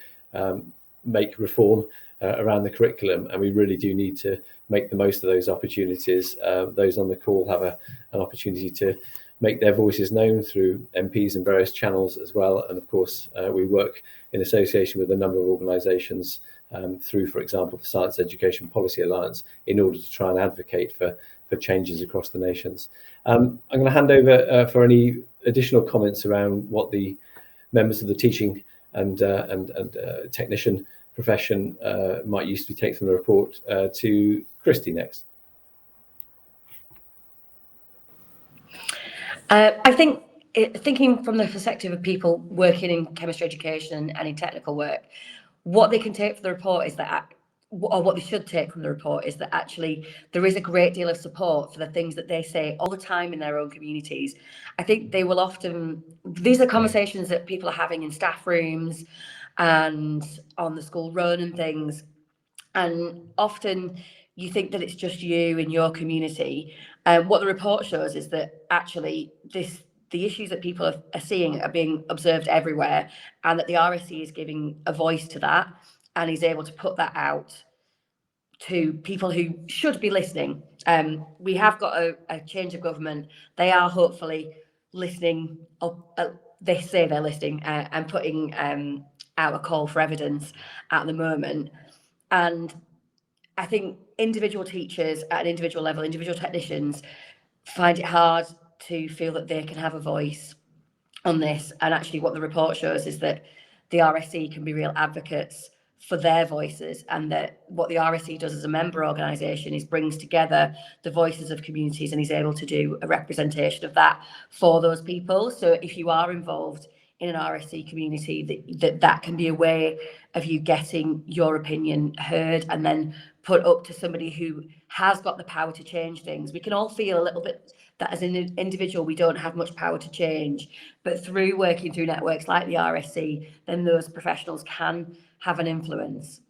make reform around the curriculum, and we really do need to make the most of those opportunities. Those on the call have an opportunity to make their voices known through MPs and various channels as well. And of course, we work in association with a number of organisations through, for example, the Science Education Policy Alliance, in order to try and advocate for changes across the nations. I'm going to hand over for any additional comments around what the members of the teaching and technician profession might usefully take from the report, to Kristy next. I think, thinking from the perspective of people working in chemistry education and in technical work, what they can take from the report is that, or what they should take from the report, is that actually there is a great deal of support for the things that they say all the time in their own communities. I think they will often, these are conversations that people are having in staff rooms and on the school run and things. And often you think that it's just you in your community. What the report shows is that actually the issues that people are seeing are being observed everywhere, and that the RSC is giving a voice to that and is able to put that out to people who should be listening. We have got a change of government. They are hopefully listening. They say they're listening and putting out a call for evidence at the moment. And I think individual teachers at an individual level, individual technicians, find it hard to feel that they can have a voice on this. And actually what the report shows is that the RSC can be real advocates for their voices, and that what the RSC does as a member organisation is brings together the voices of communities and is able to do a representation of that for those people. So if you are involved in an RSC community, that can be a way of you getting your opinion heard and then put up to somebody who has got the power to change things. We can all feel a little bit that as an individual we don't have much power to change, but through working through networks like the RSC, then those professionals can have an influence.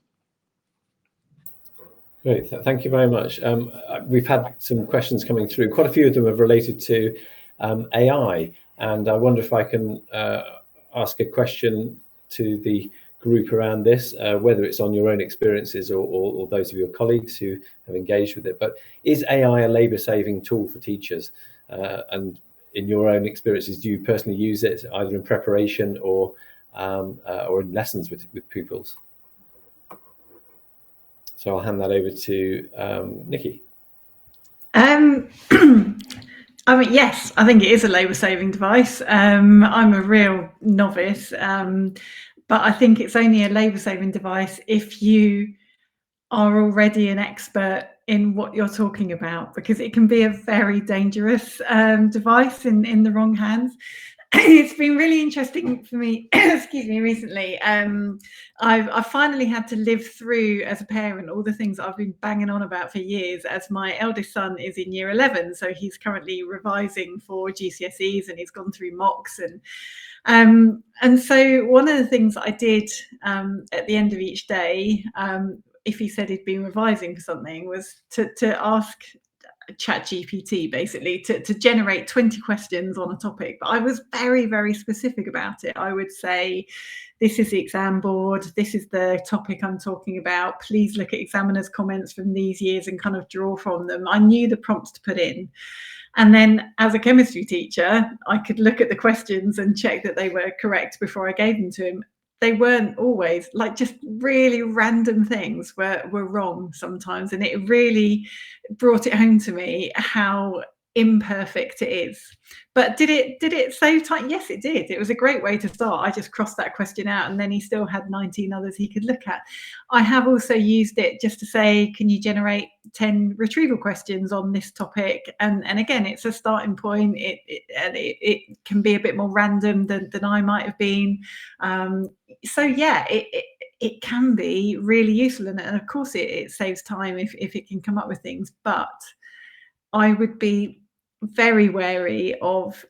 Great, thank you very much. We've had some questions coming through. Quite a few of them have related to AI, and I wonder if I can ask a question to the group around this, whether it's on your own experiences or those of your colleagues who have engaged with it. But is AI a labour-saving tool for teachers? And in your own experiences, do you personally use it either in preparation or in lessons with pupils? So I'll hand that over to Nikki. I mean, yes, I think it is a labour-saving device. I'm a real novice, but I think it's only a labour-saving device if you are already an expert in what you're talking about, because it can be a very dangerous device in the wrong hands. It's been really interesting for me, excuse me, recently. I've finally had to live through, as a parent, all the things I've been banging on about for years, as my eldest son is in year 11. So he's currently revising for GCSEs and he's gone through mocks. And so one of the things I did at the end of each day, if he said he'd been revising for something, was to ask ChatGPT basically to generate 20 questions on a topic. But I was very, very specific about it. I would say, this is the exam board, this is the topic I'm talking about, please look at examiners' comments from these years and kind of draw from them. I knew the prompts to put in. And then as a chemistry teacher, I could look at the questions and check that they were correct before I gave them to him. They weren't always, like, just really random things were wrong sometimes. And it really brought it home to me how imperfect it is. But did it save time? Yes, it did. It was a great way to start. I just crossed that question out, and then he still had 19 others he could look at. I have also used it just to say, can you generate 10 retrieval questions on this topic? And again, it's a starting point. It can be a bit more random than I might have been. So yeah, it can be really useful, and of course it saves time if it can come up with things. But I would be very wary of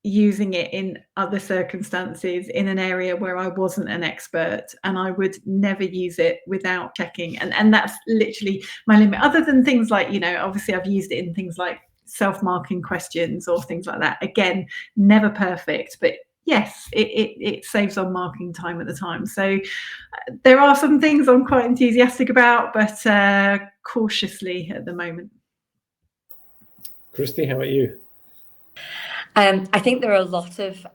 using it in other circumstances in an area where I wasn't an expert, and I would never use it without checking. And that's literally my limit, other than things like, you know, obviously I've used it in things like self-marking questions or things like that. Again, never perfect, but yes, it saves on marking time at the time. So there are some things I'm quite enthusiastic about, but cautiously at the moment. Kristy, how about you? I think there are a lot of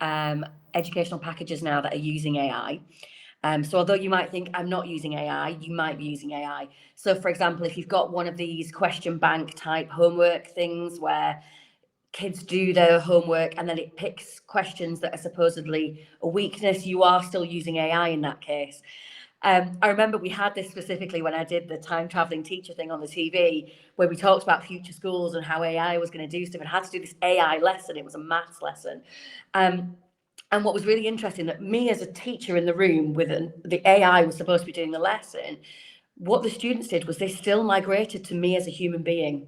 educational packages now that are using AI. So although you might think I'm not using AI, you might be using AI. So for example, if you've got one of these question bank type homework things where kids do their homework and then it picks questions that are supposedly a weakness, you are still using AI in that case. I remember we had this specifically when I did the time traveling teacher thing on the TV, where we talked about future schools and how AI was going to do stuff, and had to do this AI lesson. It was a maths lesson. And what was really interesting, that me as a teacher in the room with the AI was supposed to be doing the lesson, what the students did was they still migrated to me as a human being.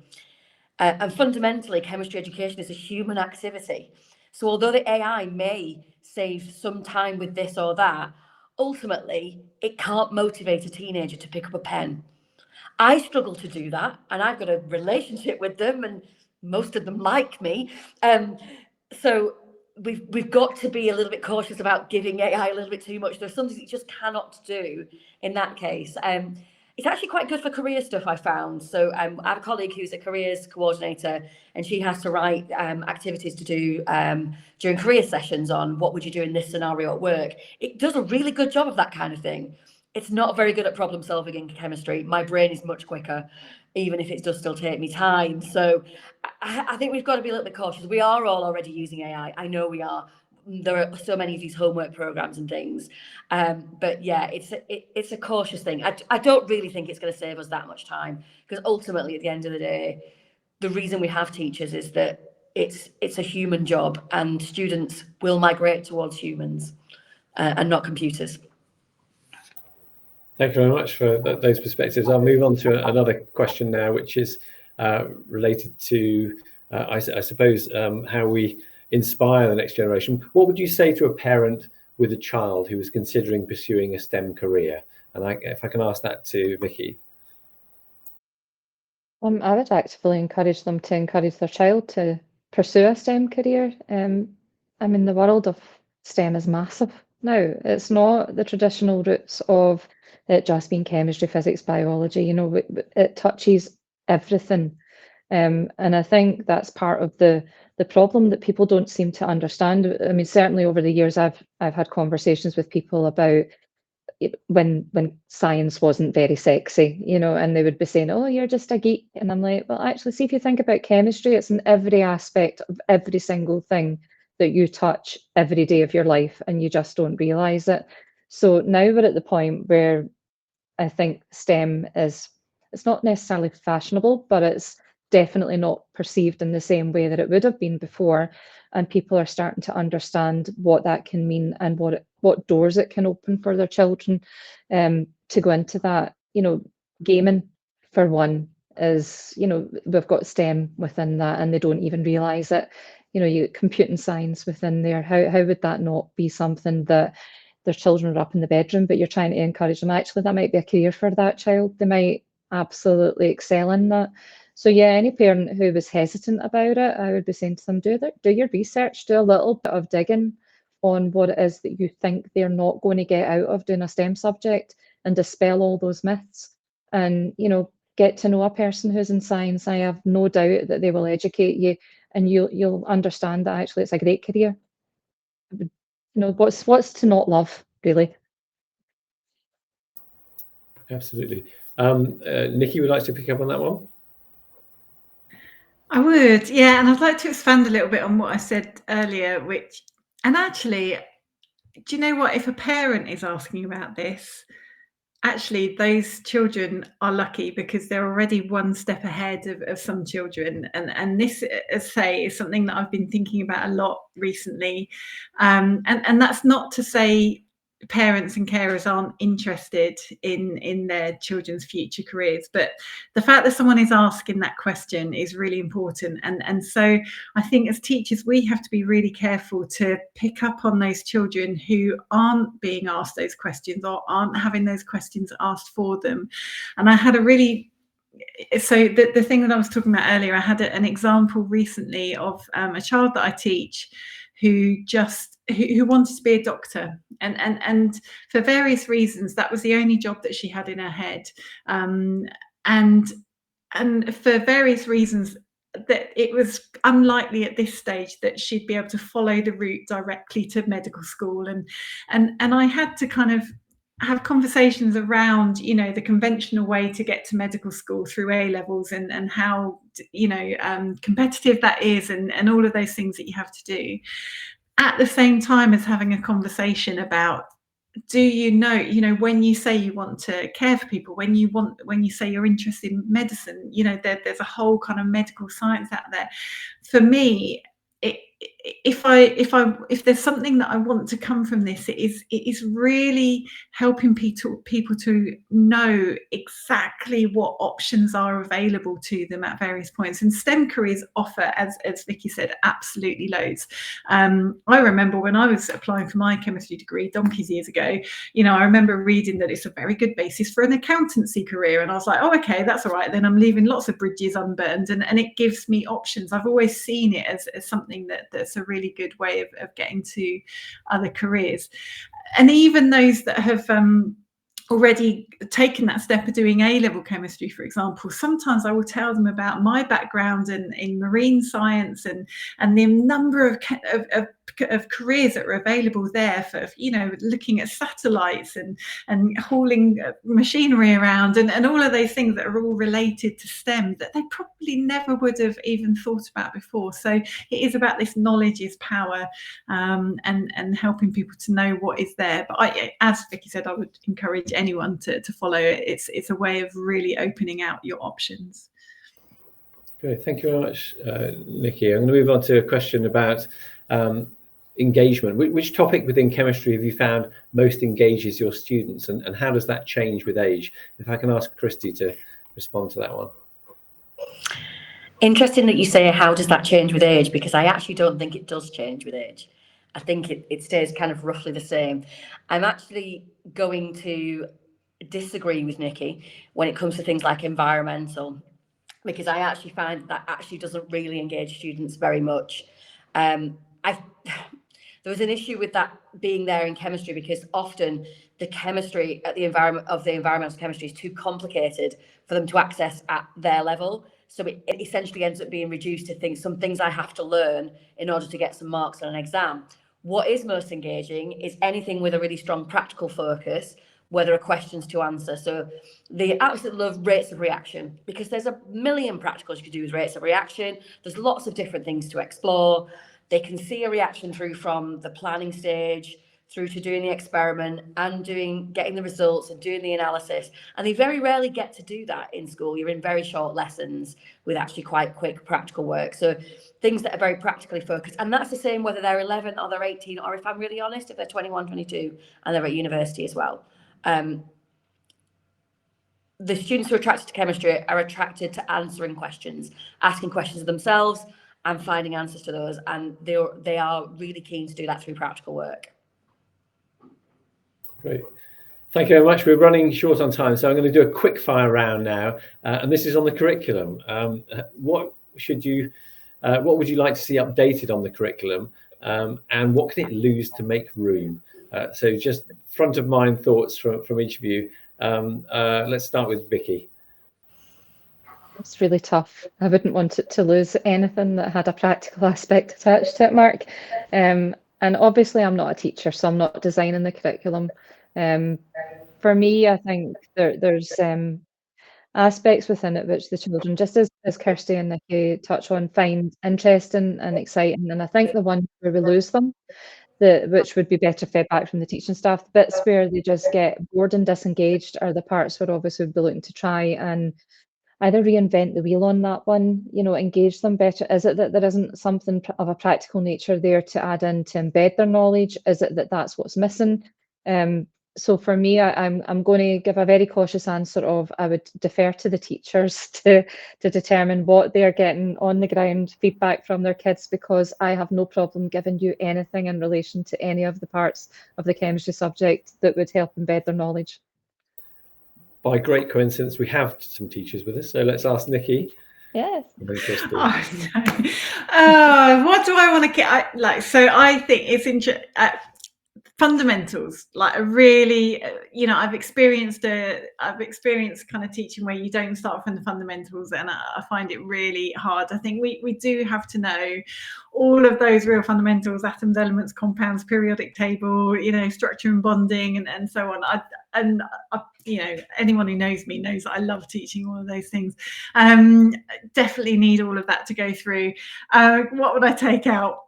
And fundamentally, chemistry education is a human activity. So although the AI may save some time with this or that, ultimately, it can't motivate a teenager to pick up a pen. I struggle to do that, and I've got a relationship with them, and most of them like me. So we've got to be a little bit cautious about giving AI a little bit too much. There's something you just cannot do in that case. It's actually quite good for career stuff, I found. So I have a colleague who's a careers coordinator, and she has to write activities to do during career sessions on what would you do in this scenario at work. It does a really good job of that kind of thing. It's not very good at problem solving in chemistry. My brain is much quicker, even if it does still take me time. So I think we've got to be a little bit cautious. We are all already using AI. I know we are. There are so many of these homework programs and things. But yeah, it's a cautious thing. I don't really think it's going to save us that much time, because ultimately at the end of the day, the reason we have teachers is that it's a human job, and students will migrate towards humans and not computers. Thank you very much for those perspectives. I'll move on to another question now, which is related to, I suppose, how we inspire the next generation. What would you say to a parent with a child who is considering pursuing a STEM career? And if I can ask that to Vicky. I would actively encourage them to encourage their child to pursue a STEM career. I mean, the world of STEM is massive now. It's not the traditional roots of it just being chemistry, physics, biology. You know, it touches everything. And I think that's part of the problem that people don't seem to understand. I mean, certainly over the years, I've had conversations with people about when science wasn't very sexy, you know, and they would be saying, "Oh, you're just a geek," and I'm like, well, actually, see, if you think about chemistry, it's in every aspect of every single thing that you touch every day of your life, and you just don't realize it. So now we're at the point where I think STEM it's not necessarily fashionable, but it's definitely not perceived in the same way that it would have been before. And people are starting to understand what that can mean and what doors it can open for their children to go into that. You know, gaming, for one, is, you know, we've got STEM within that, and they don't even realize it. You know, you get computing science within there. How would that not be something that their children are up in the bedroom, but you're trying to encourage them? Actually, that might be a career for that child. They might absolutely excel in that. So yeah, any parent who was hesitant about it, I would be saying to them, do your research, do a little bit of digging on what it is that you think they're not going to get out of doing a STEM subject, and dispel all those myths. And, you know, get to know a person who's in science. I have no doubt that they will educate you, and you'll understand that actually it's a great career. You know, what's to not love, really? Absolutely. Nikki would like to pick up on that one. I would, yeah, and I'd like to expand a little bit on what I said earlier, and actually, do you know what? If a parent is asking about this, actually, those children are lucky, because they're already one step ahead of some children. And this, as I say, is something that I've been thinking about a lot recently. And that's not to say parents and carers aren't interested in their children's future careers, but the fact that someone is asking that question is really important. And so I think as teachers we have to be really careful to pick up on those children who aren't being asked those questions or aren't having those questions asked for them. And I had a really so the thing that I was talking about earlier, I had an example recently of a child that I teach who wanted to be a doctor, and for various reasons that was the only job that she had in her head, and for various reasons that it was unlikely at this stage that she'd be able to follow the route directly to medical school, and I had to kind of have conversations around, you know, the conventional way to get to medical school through A levels and how, you know, competitive that is, and all of those things that you have to do, at the same time as having a conversation about, do you know, when you say you want to care for people, when you say you're interested in medicine, you know, there's a whole kind of medical science out there. For me, if there's something that I want to come from this, it is really helping people to know exactly what options are available to them at various points. And STEM careers offer, as Vicky said, absolutely loads. I remember when I was applying for my chemistry degree donkeys years ago, you know, I remember reading that it's a very good basis for an accountancy career, and I was like, oh, okay, that's all right, then I'm leaving lots of bridges unburned, and it gives me options. I've always seen it as something that's a really good way of getting to other careers. And even those that have already taken that step of doing A-level chemistry, for example, sometimes I will tell them about my background in marine science and the number of careers that are available there for, you know, looking at satellites and hauling machinery around and all of those things that are all related to STEM that they probably never would have even thought about before. So it is about this knowledge is power, and helping people to know what is there. But as Vicky said, I would encourage anyone to follow it. It's a way of really opening out your options. Great, thank you very much, Nikki. I'm going to move on to a question about engagement. Which topic within chemistry have you found most engages your students, and how does that change with age? If I can ask Kristy to respond to that one. Interesting that you say, how does that change with age? Because I actually don't think it does change with age. I think it stays kind of roughly the same. I'm actually going to disagree with Nikki when it comes to things like environmental, because I actually find that actually doesn't really engage students very much. There was an issue with that being there in chemistry, because often the chemistry at the environmental chemistry is too complicated for them to access at their level. So it essentially ends up being reduced to some things I have to learn in order to get some marks on an exam. What is most engaging is anything with a really strong practical focus, where there are questions to answer. So they absolutely love rates of reaction, because there's a million practicals you could do with rates of reaction. There's lots of different things to explore. They can see a reaction through from the planning stage through to doing the experiment and getting the results and doing the analysis. And they very rarely get to do that in school. You're in very short lessons with actually quite quick practical work. So things that are very practically focused. And that's the same whether they're 11 or they're 18, or if I'm really honest, if they're 21, 22, and they're at university as well. The students who are attracted to chemistry are attracted to answering questions, asking questions of themselves and finding answers to those. And they are really keen to do that through practical work. Great. Thank you very much. We're running short on time, so I'm going to do a quick fire round now. And this is on the curriculum. What would you like to see updated on the curriculum? And what can it lose to make room? So just front of mind thoughts from each of you. Let's start with Vicky. It's really tough. I wouldn't want it to lose anything that had a practical aspect attached to it, Mark. And obviously I'm not a teacher, so I'm not designing the curriculum. For me, I think there's aspects within it which the children, just as Kirsty and Nikki touch on, find interesting and exciting. And I think the ones where we lose them, which would be better fed back from the teaching staff, the bits where they just get bored and disengaged are the parts where obviously we'd be looking to try and either reinvent the wheel on that one, you know, engage them better. Is it that there isn't something of a practical nature there to add in to embed their knowledge? Is it that that's what's missing? So for me, I'm going to give a very cautious answer of I would defer to the teachers to determine what they're getting on the ground feedback from their kids, because I have no problem giving you anything in relation to any of the parts of the chemistry subject that would help embed their knowledge. By great coincidence, we have some teachers with us, so let's ask Nikki. Yes. And Kristy. What do I want to get like? So I think it's fundamentals, like a really, I've experienced kind of teaching where you don't start from the fundamentals, and I find it really hard. I think we do have to know all of those real fundamentals: atoms, elements, compounds, periodic table, structure and bonding, and so on. Anyone who knows me knows that I love teaching all of those things. Definitely need all of that to go through. What would I take out?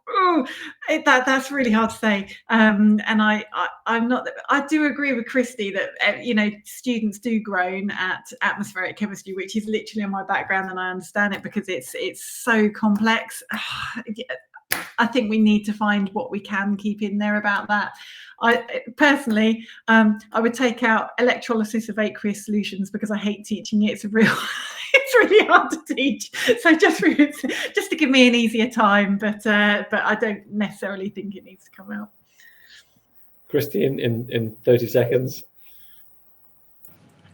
That's really hard to say. And I'm not. I do agree with Kristy that students do groan at atmospheric chemistry, which is literally on my background, and I understand it because it's so complex. I think we need to find what we can keep in there about that. I personally, I would take out electrolysis of aqueous solutions because I hate teaching it. It's really hard to teach. So just to give me an easier time, but I don't necessarily think it needs to come out. Kristy, in 30 seconds.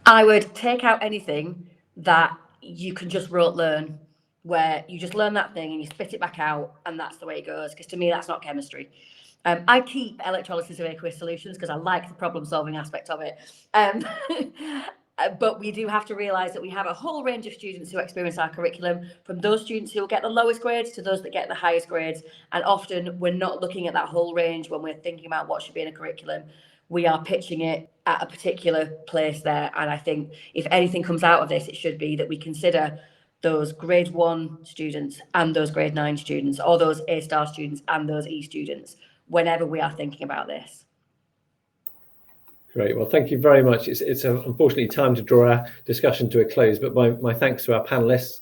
I would take out anything that you can just rote learn, where you just learn that thing and you spit it back out, and that's the way it goes, because to me that's not chemistry. I keep electrolysis of aqueous solutions because I like the problem solving aspect of it, but we do have to realise that we have a whole range of students who experience our curriculum, from those students who will get the lowest grades to those that get the highest grades, and often we're not looking at that whole range when we're thinking about what should be in a curriculum. We are pitching it at a particular place there, and I think if anything comes out of this, it should be that we consider those grade 1 students and those grade 9 students, or those A-star students and those E students, whenever we are thinking about this. Great. Well, thank you very much. It's unfortunately time to draw our discussion to a close, but my thanks to our panelists,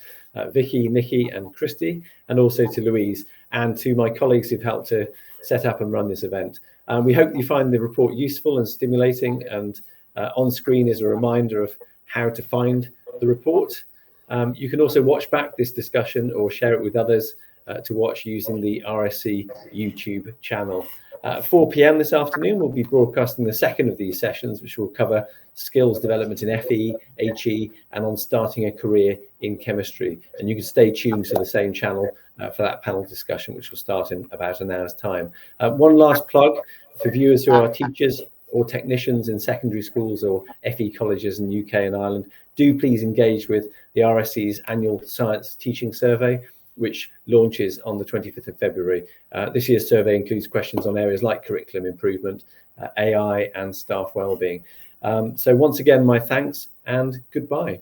Vicky, Nikki and Kristy, and also to Louise and to my colleagues who've helped to set up and run this event. We hope you find the report useful and stimulating, and on screen is a reminder of how to find the report. You can also watch back this discussion or share it with others to watch using the RSC YouTube channel. 4 p.m. this afternoon, we'll be broadcasting the second of these sessions, which will cover skills development in FE, HE, and on starting a career in chemistry. And you can stay tuned to the same channel for that panel discussion, which will start in about an hour's time. One last plug for viewers who are teachers or technicians in secondary schools or FE colleges in UK and Ireland. Do please engage with the RSC's annual science teaching survey, which launches on the 25th of February. This year's survey includes questions on areas like curriculum improvement, AI and staff wellbeing. So once again, my thanks and goodbye.